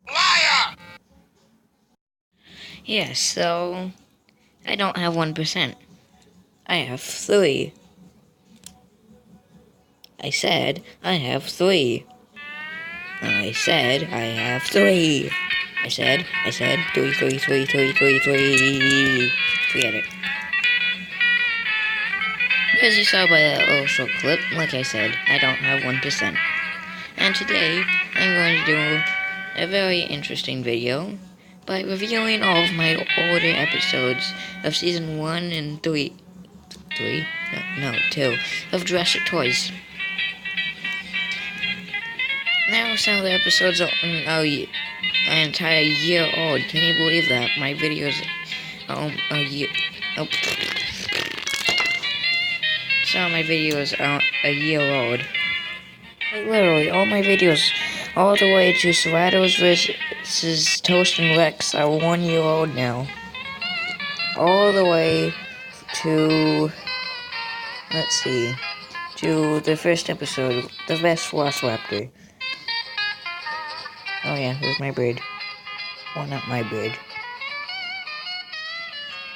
Liar! Yes, so I don't have 1%. I have 3. I said I have 3. I said I have 3. I said 3, 3, 3, 3, 3, 3. Forget it. As you saw by that little short clip, like I said, I don't have 1%. And today, I'm going to do a very interesting video by reviewing all of my older episodes of Season 1 and 3. 3? No, 2. Of Jurassic Toys. Now some of the episodes are an entire year old. Can you believe that? My videos are a year... Oh. Some of my videos are a year old. Like, literally, all my videos, all the way to Serratos versus Toast and Rex, are 1 year old now. All the way to, let's see, to the first episode, the best Velociraptor. Oh yeah, here's my bird. Well, not my bird.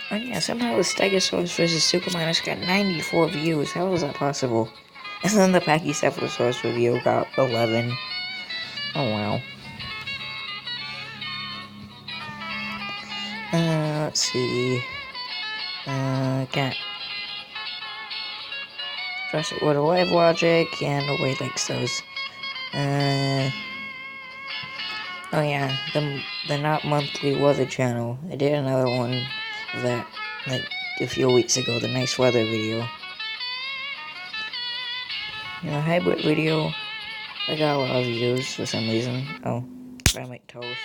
Oh yeah, somehow the Stegosaurus vs. Suchomimus got 94 views. How was that possible? And then the Pachycephalosaurus review got 11. Oh wow. Let's see. Got Jurassic World Live Logic, and nobody likes those. Oh yeah, the Not Monthly Weather channel. I did another one of that, like, a few weeks ago, the nice weather video. You know, hybrid video, I got a lot of views for some reason. Oh, I make toast.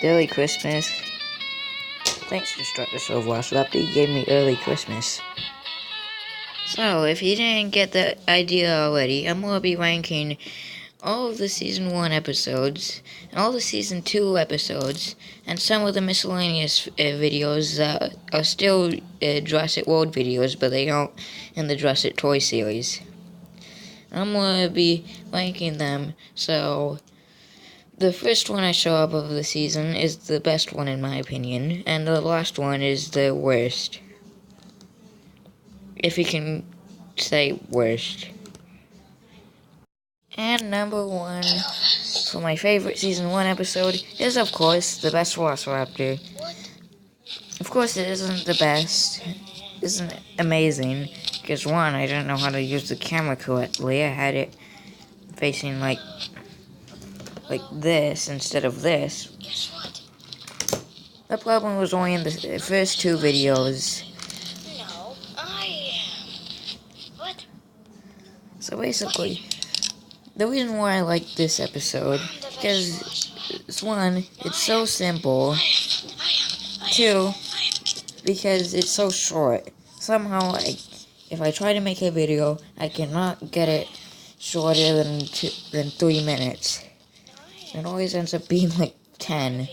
Daily Christmas. Thanks, Destructor Velociraptor, you gave me early Christmas. So, if you didn't get the idea already, I'm gonna be ranking all of the Season 1 episodes, and all the Season 2 episodes, and some of the miscellaneous videos that are still Jurassic World videos, but they aren't in the Jurassic Toy series. I'm gonna be ranking them, so the first one I show up of the season is the best one in my opinion, and the last one is the worst. If you can say worst. And number 1 for my favorite Season 1 episode is, of course, the best Velociraptor. Of course, it isn't the best. It isn't amazing. Because, 1, I didn't know how to use the camera correctly. I had it facing like this instead of this. The problem was only in the first 2 videos. No, I am. What? So basically, the reason why I like this episode, because it's 1, it's so simple. 2, because it's so short. Somehow, if I try to make a video, I cannot get it shorter than 3 minutes. It always ends up being like 10.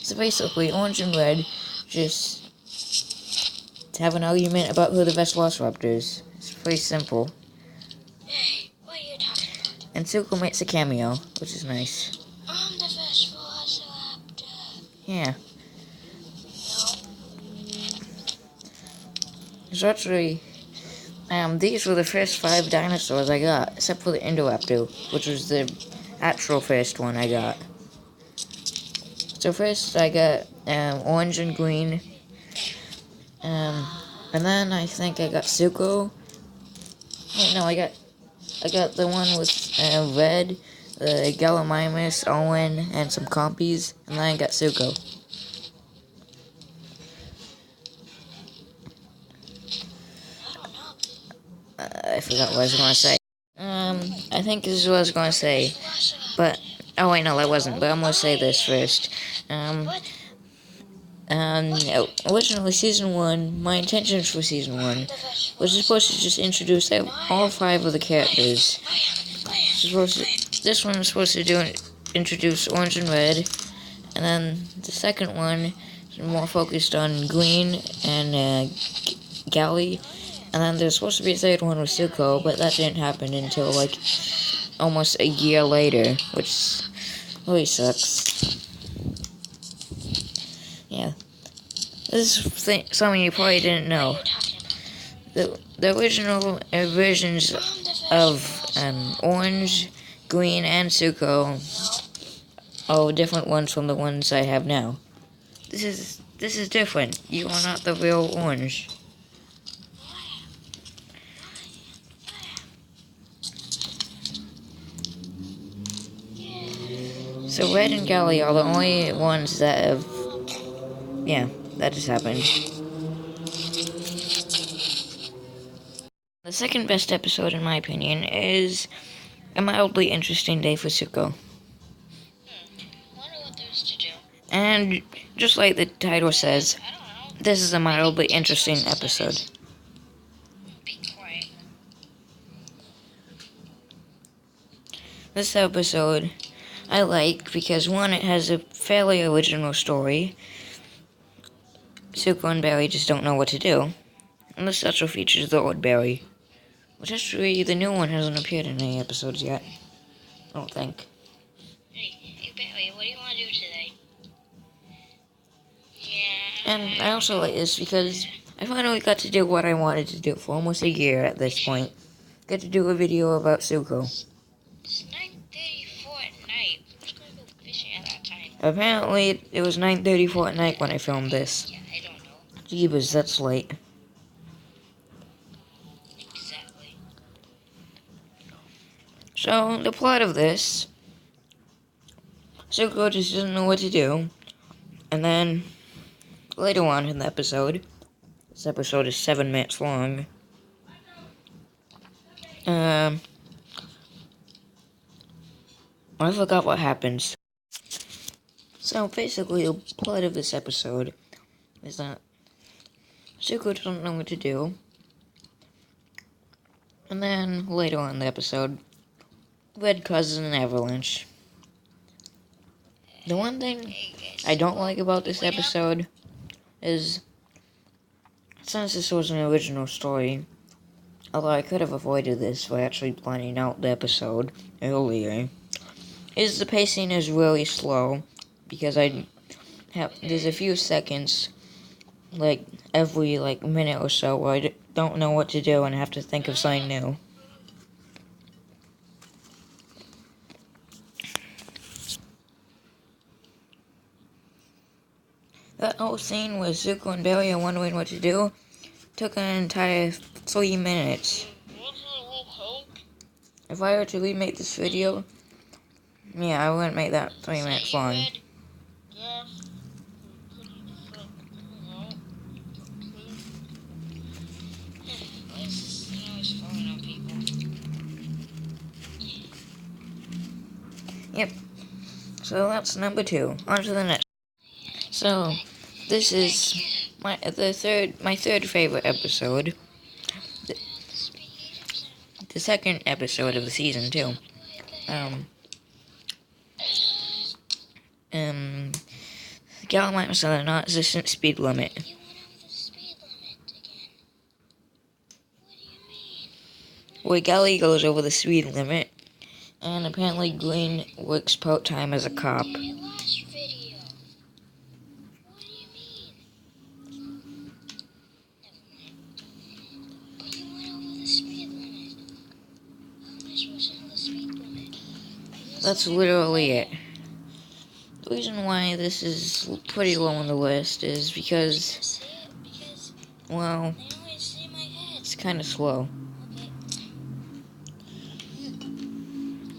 So basically, Orange and Red just have an argument about who the best Velociraptor is. It's pretty simple. Hey, what are you talking about? And Zuko makes a cameo, which is nice. I'm the best Velociraptor. Yeah. So actually, these were the first 5 dinosaurs I got, except for the Indoraptor, which was the actual first one I got. So first I got orange and green, and then I think I got Zuko. Wait, no, I got the one with red, the Gallimimus, Owen, and some compies, and then I got Zuko. I forgot what I was going to say. I think this is what I was going to say, but, oh wait, no, that wasn't, but I'm going to say this first. Originally, Season 1, my intentions for Season 1 was supposed to just introduce all 5 of the characters. This one was supposed to introduce Orange and Red, and then the second one is more focused on Green and Gally, And then there's supposed to be a third one with Zuko, but that didn't happen until like almost a year later, which really sucks. Yeah. This is something you probably didn't know. The original versions of Orange, Green, and Zuko are different ones from the ones I have now. This is different. You are not the real Orange. So Red and Galley are the only ones that have... Yeah, that just happened. The second best episode, in my opinion, is A Mildly Interesting Day for Zuko. Wonder what there's to do. And just like the title says, I don't know. this is a mildly interesting episode. Be quiet. This episode I like because, one, it has a fairly original story. Zuko and Barry just don't know what to do. And this also features the old Barry. Which actually, the new one hasn't appeared in any episodes yet. I don't think. Hey, Barry, what do you want to do today? Yeah. And I also like this because I finally got to do what I wanted to do for almost a year at this point. Got to do a video about Zuko. It's 9:34 at night. Who's gonna go fishing at that time? Apparently, it was 9:34 at night when I filmed this. Yeah, I don't know. Jeebus, that's late. Exactly. So, the plot of this, Zuko just doesn't know what to do. And then, later on in the episode, this episode is 7 minutes long, I forgot what happens. So, basically, the plot of this episode is that Zuko doesn't know what to do. And then, later on in the episode, Red causes an avalanche. The one thing I don't like about this episode is, since this was an original story, although I could have avoided this by actually planning out the episode earlier, is the pacing is really slow, because there's a few seconds, like every minute or so, where I don't know what to do and have to think of something new. That whole scene where Zuko and Barry are wondering what to do took an entire 3 minutes. If I were to remake this video, yeah, I wouldn't make that 3 minutes long. Yep. So that's number 2. On to the next. So, this is my third favorite episode. The second episode of the season, too. Gallimimus are the non-existent speed limit. You went over the speed limit again. What do you mean? Where Gally goes over the speed limit, and apparently Green works part-time as a cop. Okay, last video. What do you mean? Never mind. But you went over the speed limit. How am I supposed to know the speed limit? That's literally it. The reason why this is pretty low on the list is because, well, They always see my head. it's kind of slow. Okay.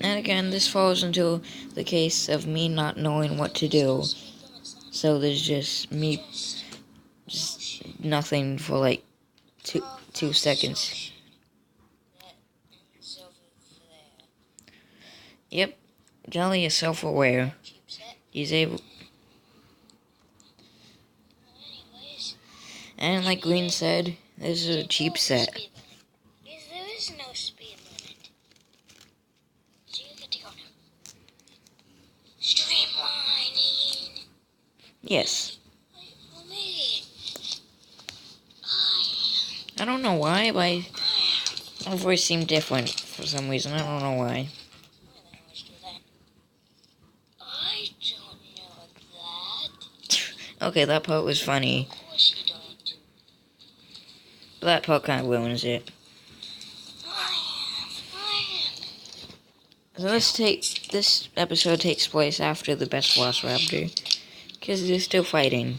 And again, this falls into the case of me not knowing what to do. So there's just nothing for like two seconds. Yep, Jolly is self-aware. He's able... And like Green said, this is a cheap set. Yes, there is no speed limit. So you get to go now. Streamlining. Yes. For me. I don't know why, but my voice seemed different for some reason. I don't know why. I don't know that. Okay, that part was funny. Of course you don't. But that part kind of ruins it. I am. So this episode takes place after the best Velociraptor, because they're still fighting.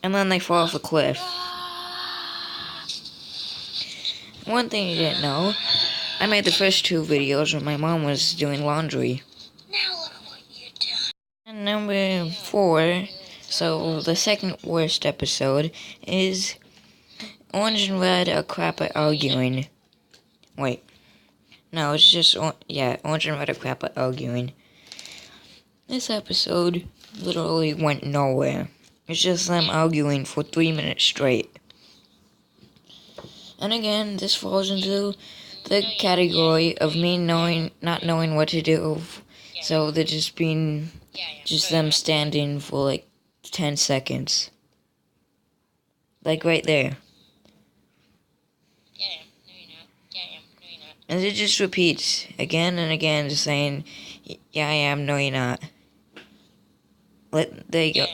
And then they fall off a cliff. One thing you didn't know, I made the first 2 videos when my mom was doing laundry. Now look what you've done. And number 4, so the second worst episode, is Orange and Red are crap at arguing. Wait. No, it's just, Orange and Red are crap at arguing. This episode literally went nowhere. It's just them arguing for 3 minutes straight. And again, this falls into the category of me not knowing what to do. So they're just them standing for like 10 seconds. Like right there. And it just repeats again and again, just saying, yeah, I am, no, you're not. There you go.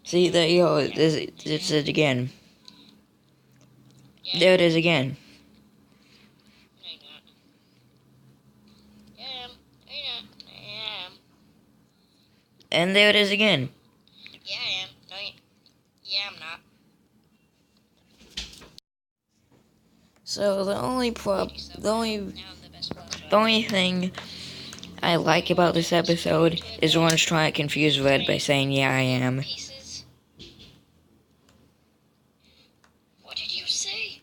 See, there you go. It's it again. There it is again. And there it is again. Yeah, I am. No, yeah, I'm not. So the only thing I like about this episode is Orange trying to confuse Red by saying, yeah, I am. Pieces. What did you say?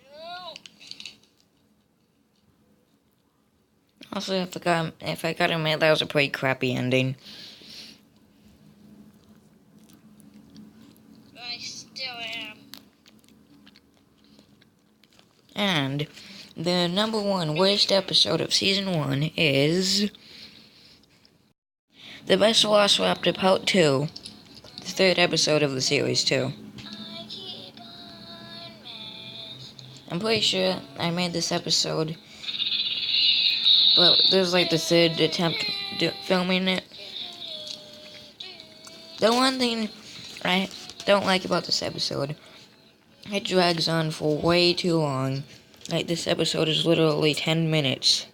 No. Also, if I gotta admit, that was a pretty crappy ending. I still am. And the number 1 worst episode of season 1 is The Best Velociraptor Part 2, the 3rd episode of the series too. I keep on missing. I'm pretty sure I made this episode, but this is like the 3rd attempt filming it. The one thing I don't like about this episode, it drags on for way too long. Like, this episode is literally 10 minutes.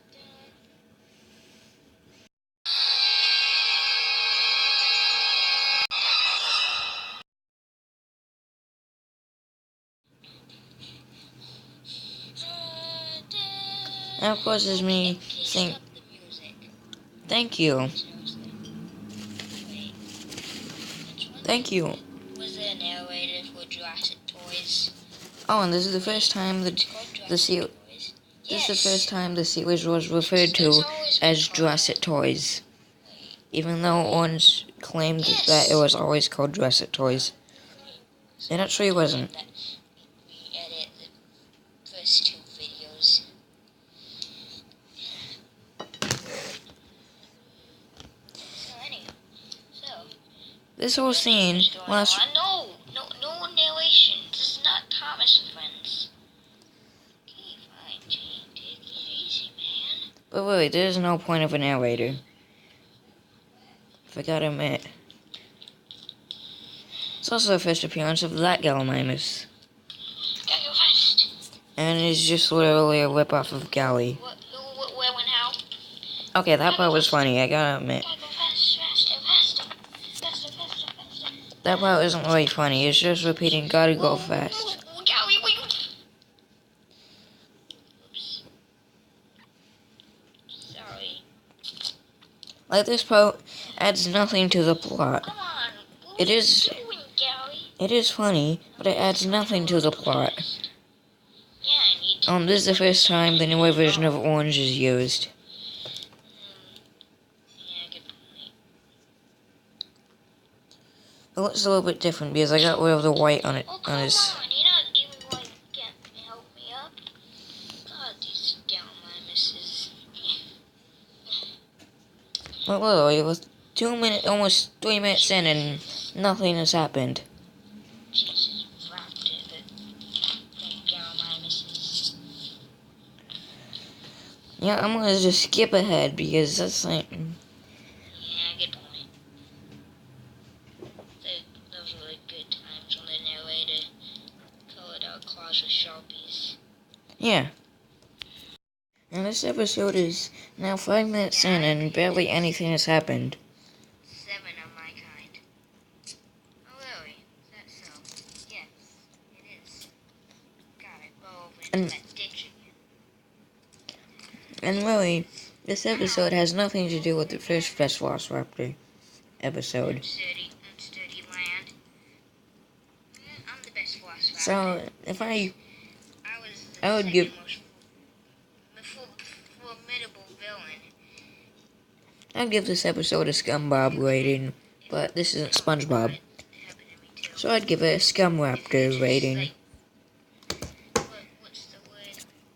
And of course, there's me saying, thank you. Thank you. Was there a narrator for Jurassic Toys? Oh, and this is the first time the series was referred to as Jurassic Toys. Even though Orange claimed that it was always called Jurassic Toys. It actually wasn't. We edit the first 2 videos. This whole scene last. No narration. This is not Thomas and Friends. Okay, fine, Jane, take it easy, man. But wait, there's no point of a narrator. If I gotta admit. It's also the first appearance of that Gallimimus. Gotta go fast. And it's just literally a rip-off of Gally. What, who, where, when, how? Okay, that part was funny, I gotta admit. Gotta go faster. That part isn't really funny, it's just repeating, gotta go fast. Gally, wait. Oops. Sorry. Like, this part adds nothing to the plot. Come on. What It are you is- doing, Gally? It is funny, but it adds nothing to the plot. Yeah, I need to. This is the first time the newer version of Orange is used. Yeah, good point. It looks a little bit different because I got rid of the white on it. Oh, come on. You're not even going to help me up. God, these Gallimimus. Well, literally, it was 2 minutes, almost 3 minutes in, and nothing has happened. Jesus, raptor, but gamma minuses. Yeah, I'm gonna just skip ahead because that's like. Yeah, good point. Those were like good times when the narrator colored our claws with Sharpies. Yeah. And this episode is now 5 minutes in, and barely anything has happened. 7 of my kind. Oh, really? Is that so? Yes, it is. Gotta go over into that ditch again. And really, this episode has nothing to do with the first Best Velociraptor episode. Unsturdy land. I'm the best velociraptor. So, if I was the would give. most formidable villain. I'd give this episode a ScumBob rating, but this isn't SpongeBob. So I'd give it a ScumRaptor rating.